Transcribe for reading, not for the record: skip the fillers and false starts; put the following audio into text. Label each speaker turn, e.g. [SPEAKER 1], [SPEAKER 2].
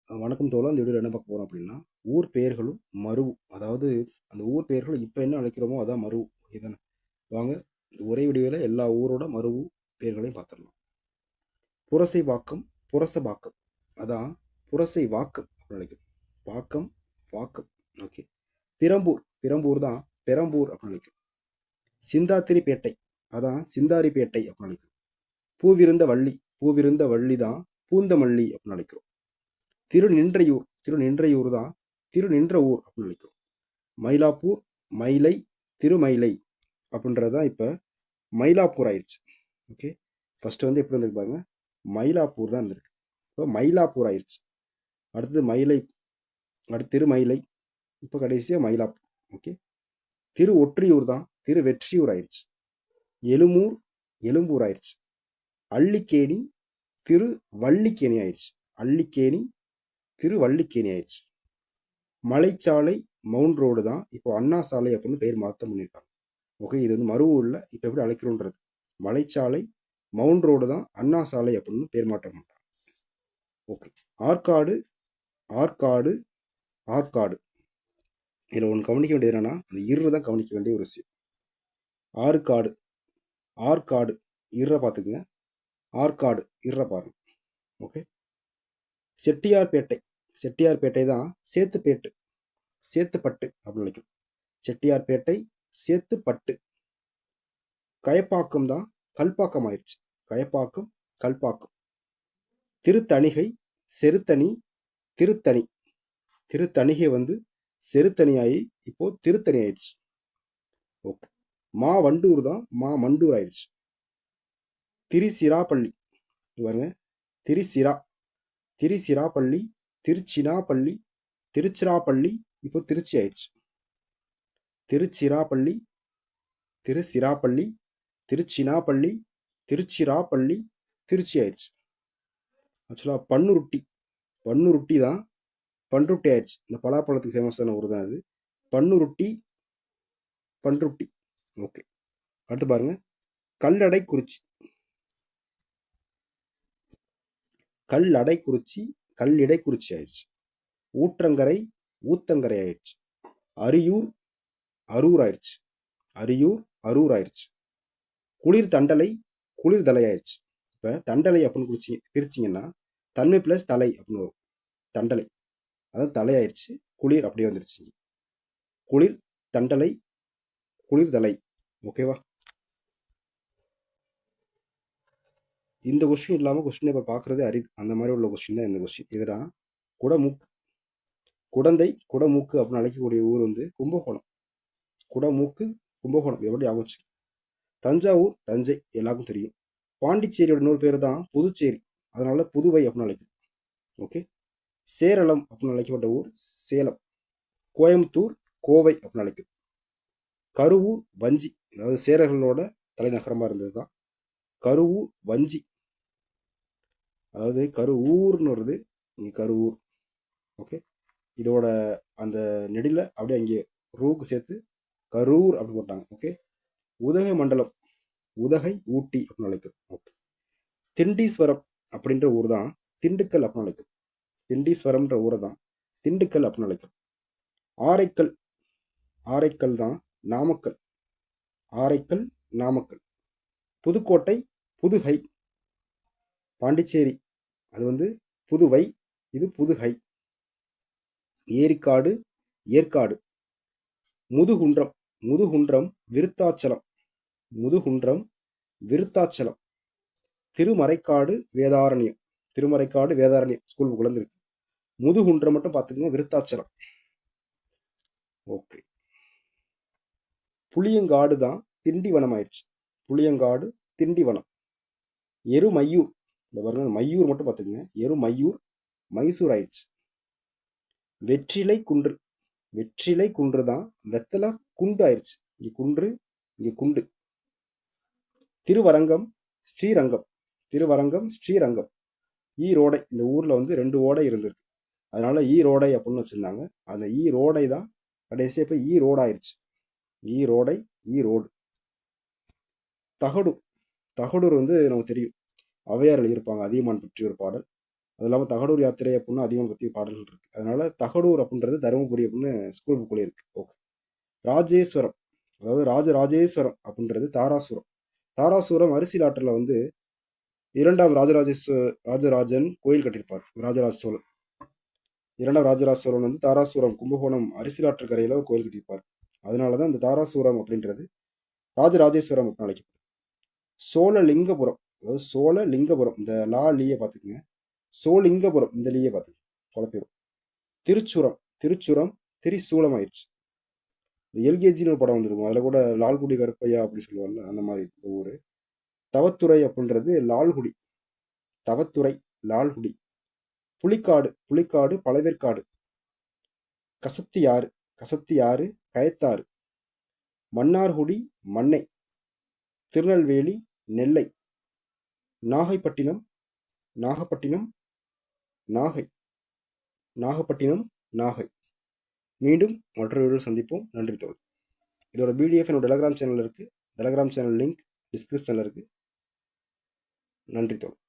[SPEAKER 1] வணக்கம் தோழா. இந்த வீடியோவில் என்ன பார்க்க போகிறோம் அப்படின்னா, ஊர் பெயர்களும் மருவும். அதாவது அந்த ஊர் பெயர்களும் இப்போ என்ன அழைக்கிறோமோ அதான் மருவு. இதுதானே. வாங்க இந்த ஒரே வீடியோவில் எல்லா ஊரோட மருவு பெயர்களையும் பார்த்துடலாம். புரசைவாக்கம், புரசபாக்கம். அதான் புரசை வாக்கம் அப்படின்னு அழைக்கிறோம். வாக்கம், வாக்கம். ஓகே. பெரம்பூர், பெரம்பூர் தான் பெரம்பூர் அப்படின்னு அழைக்கிறோம். சிந்தாத்திரிப்பேட்டை, அதான் சிந்தாரிப்பேட்டை அப்படின்னு அழைக்கிறோம். பூவிருந்த வள்ளி, பூவிருந்த வள்ளி தான் பூந்தமல்லி அப்படின்னு அழைக்கிறோம். திருநின்றையூர், திருநின்றையூர் தான் திருநின்ற ஊர் அப்படின்னு அழைக்கிறோம். மயிலாப்பூர், மயிலை, திருமயிலை அப்படின்றது தான் இப்போ மயிலாப்பூர் ஆயிடுச்சு. ஓகே. ஃபர்ஸ்ட் வந்து எப்படி இருந்திருக்கு பாருங்க, மயிலாப்பூர் தான் இருந்திருக்கு. இப்போ மயிலாப்பூர் ஆயிடுச்சு. அடுத்தது மயிலை, அடுத்து திருமயிலை, இப்போ கடைசியாக மயிலாப்பூர். ஓகே. திரு ஒற்றியூர் தான் திரு வெற்றியூர் ஆயிடுச்சு. எழுமூர், எழும்பூர் ஆயிடுச்சு. அள்ளிக்கேணி, திரு வள்ளிக்கேணி ஆயிடுச்சு. அள்ளிக்கேணி, திரு வள்ளிக்கேணி ஆயிடுச்சு. மலைச்சாலை, மவுண்ட் ரோடு தான் இப்போ அண்ணா சாலை அப்படின்னு பேர் மாற்றம் பண்ணியிருக்காங்க. ஓகே. இது வந்து மருவூர்ல இப்போ எப்படி அழைக்கிறோன்றது. மலைச்சாலை, மவுண்ட் ரோடு தான் அண்ணா சாலை அப்படின்னு பேர் மாற்றம் பண்ணுறாங்க. ஓகே. ஆற்காடு, ஆற்காடு, ஆற்காடு. இதில் ஒன்று கவனிக்க வேண்டியது என்னன்னா, அந்த இரு தான் கவனிக்க வேண்டிய ஒரு விஷயம். ஆற்காடு, ஆற்காடு இற பார்த்துக்குங்க. ஆற்காடு இற பாருங்க. ஓகே. செட்டியார்பேட்டை, செட்டியார்பேட்டை தான் சேத்துப்பேட்டு, சேத்துப்பட்டு அப்படின்னு நினைக்கிறோம். செட்டியார்பேட்டை, சேத்துப்பட்டு. கயப்பாக்கம் தான் கல்பாக்கம் ஆயிடுச்சு. கயப்பாக்கம், கல்பாக்கம். திருத்தணிகை, செருத்தணி, திருத்தணி. திருத்தணிகை வந்து செருத்தணியாகி இப்போ திருத்தணி ஆயிடுச்சு. ஓகே. மாவண்டூர் தான் மாமண்டூர் ஆயிடுச்சு. திரிசிராப்பள்ளி பாருங்க, திரிசிரா, திரிசிராப்பள்ளி, திருச்சினாப்பள்ளி, திருச்சிராப்பள்ளி இப்போ திருச்சி ஆயிடுச்சு. திருச்சிராப்பள்ளி, திருச்சிராப்பள்ளி, திருச்சினாப்பள்ளி, திருச்சிராப்பள்ளி, திருச்சி ஆயிடுச்சு. ஆக்சுவலாக பன்னுருட்டி, பன்னுருட்டி தான் பன்ருட்டி ஆயிடுச்சு. இந்த பலாப்பழத்துக்கு ஃபேமஸான ஊர் தான் அது. பன்னுருட்டி, பன்ருட்டி. ஓகே. அடுத்து பாருங்க, கல்லடைக்குறிச்சி, கல்லடைக்குறிச்சி, கல்லிடைக்குறிச்சி ஆயிடுச்சு. ஊற்றங்கரை, ஊத்தங்கரை ஆயிடுச்சு. அரியூர், அரூர் ஆயிடுச்சு. அரியூர், அரூர் ஆயிடுச்சு. குளிர் தண்டலை, குளிர் தலை ஆயிடுச்சு. இப்போ தண்டலை அப்படின்னு பிரிச்சிங்கன்னா தன்மை பிளஸ் தலை அப்படின்னு வரும். தண்டலை, அதாவது தலை ஆயிடுச்சு. குளிர் அப்படியே வந்துருச்சு. குளிர் தண்டலை, குளிர் தலை. ஓகேவா. இந்த கொஸ்டின் இல்லாமல் கொஸ்டின் இப்போ பார்க்குறதே அரிது. அந்த மாதிரி உள்ள கொஸ்டின் தான் இந்த கொஸ்டின். இதுதான் குடமூக்கு, குடந்தை, குடமூக்கு அப்படின்னு அழைக்கக்கூடிய ஊர் வந்து கும்பகோணம். குடமூக்கு, கும்பகோணம் எப்படி ஆகும். தஞ்சாவூர், தஞ்சை எல்லாருக்கும் தெரியும். பாண்டிச்சேரியோட இன்னொரு பேர் தான் புதுச்சேரி, அதனால புதுவை அப்படின்னு அழைக்கும். ஓகே. சேரளம் அப்படின்னு அழைக்கப்பட்ட ஊர் சேலம். கோயம்புத்தூர், கோவை அப்படின்னு அழைக்கும். கருவூர், வஞ்சி, அதாவது சேரர்களோட தலைநகரமா இருந்தது தான் கருவூர், வஞ்சி. அதாவது கருவூர்னு வருது, இங்கே கருவூர். ஓகே. இதோட அந்த நெடில அப்படியே அங்கே ரூக்கு சேர்த்து கரூர் அப்படி போட்டாங்க. ஓகே. உதகை மண்டலம், உதகை, ஊட்டி அப்படின்னு அழைக்கும். ஓகே. திண்டீஸ்வரம் அப்படின்ற ஊர் தான் திண்டுக்கல் அப்படின்னு அழைக்கும். திண்டீஸ்வரம்ன்ற ஊரை தான் திண்டுக்கல் அப்படின்னு அழைக்கும். ஆரைக்கல், ஆரைக்கல் தான் நாமக்கல். ஆரைக்கல், நாமக்கல். புதுக்கோட்டை, புதுகை. பாண்டிச்சேரி அது வந்து புதுவை, இது புதுகை. ஏரிக்காடு, ஏற்காடு. முதுகுன்றம், முதுகுன்றம், விருத்தாச்சலம். முதுகுன்றம், விருத்தாச்சலம். திருமறைக்காடு, வேதாரண்யம். திருமறைக்காடு, வேதாரண்யம் ஸ்கூல் புக்கில் இருக்கு. முதுகுன்றம் மட்டும் பார்த்துக்கங்க, விருத்தாச்சலம். ஓகே. புளியங்காடு தான் திண்டிவனம் ஆயிடுச்சு. புளியங்காடு, திண்டிவனம். எருமையூர், இந்த பாருங்க மையூர் மட்டும் பார்த்துக்கங்க, எருமையூர், மைசூர் ஆயிடுச்சு. வெற்றிலை குன்று, வெற்றிலை குன்று தான் வெத்தலை குண்டு ஆயிடுச்சு. இங்கே குன்று, இங்கே குண்டு. திருவரங்கம், ஸ்ரீரங்கம். திருவரங்கம், ஸ்ரீரங்கம். ஈரோடை, இந்த ஊர்ல வந்து 2 ஓடை இருந்திருக்கு, அதனால ஈரோடை அப்படின்னு வச்சிருந்தாங்க. அந்த ஈரோடை தான் கடைசியா இப்போ ஈரோடு ஆயிடுச்சு. ஈரோடை, ஈரோடு. தகடூர், தகடூர் வந்து நமக்கு தெரியும், ஔவையார் எழுதியிருப்பாங்க அதியமான் பற்றி ஒரு பாடல். அது இல்லாமல் தகடூர் யாத்திரை அப்படின்னு அதிகம் பற்றி பாடல்கள் இருக்குது. அதனால தகடூர் அப்படின்றது தருமபுரி அப்படின்னு ஸ்கூல் புக்குள்ளே இருக்குது. ஓகே. ராஜேஸ்வரம், அதாவது ராஜராஜேஸ்வரம் அப்படின்றது தாராசுரம். தாராசுரம் அரிசில் ஆற்றில் வந்து 2ஆம் ராஜராஜன் கோயில் கட்டியிருப்பார். ராஜராஜ சோழன் 2ஆம் ராஜராஜ சோழன் வந்து தாராசுரம் கும்பகோணம் அரிசிலாற்று கரையில் ஒரு கோயில் கட்டியிருப்பார். அதனால தான் இந்த தாராசுரம் அப்படின்றது ராஜராஜேஸ்வரம் அப்படின்னு அழைக்கப்படும். சோழலிங்கபுரம், அதாவது சோழலிங்கபுரம், இந்த லா லீயை பார்த்துக்குங்க. சோழிங்கபுரம், இந்த லீயை பார்த்துக்குங்க, குழப்பிடும். திருச்சுரம் திரிசூலம் ஆயிடுச்சு. இந்த எல்கேஜின்னு ஒரு படம் வந்துருக்கும், அதில் கூட லால்குடி கருப்பையா அப்படின்னு சொல்லுவாங்கல்ல, அந்த மாதிரி இந்த ஊர். தவத்துறை அப்படின்றது லால்குடி, தவத்துறை லால்குடி. புலிக்காடு பழவேற்காடு. கசத்தியாறு கயத்தாறு. மன்னார்குடி மண்ணை. திருநெல்வேலி நெல்லை. நாகப்பட்டினம் நாகை. மீண்டும் மற்றொரு வீடியோவில் சந்திப்போம். நன்றி தோழர். இதோட பிடிஎஃப் என்னோட டெலகிராம் சேனல் இருக்குது. டெலகிராம் சேனல் லிங்க் டிஸ்கிரிப்ஷனில் இருக்குது. நன்றி தோழர்.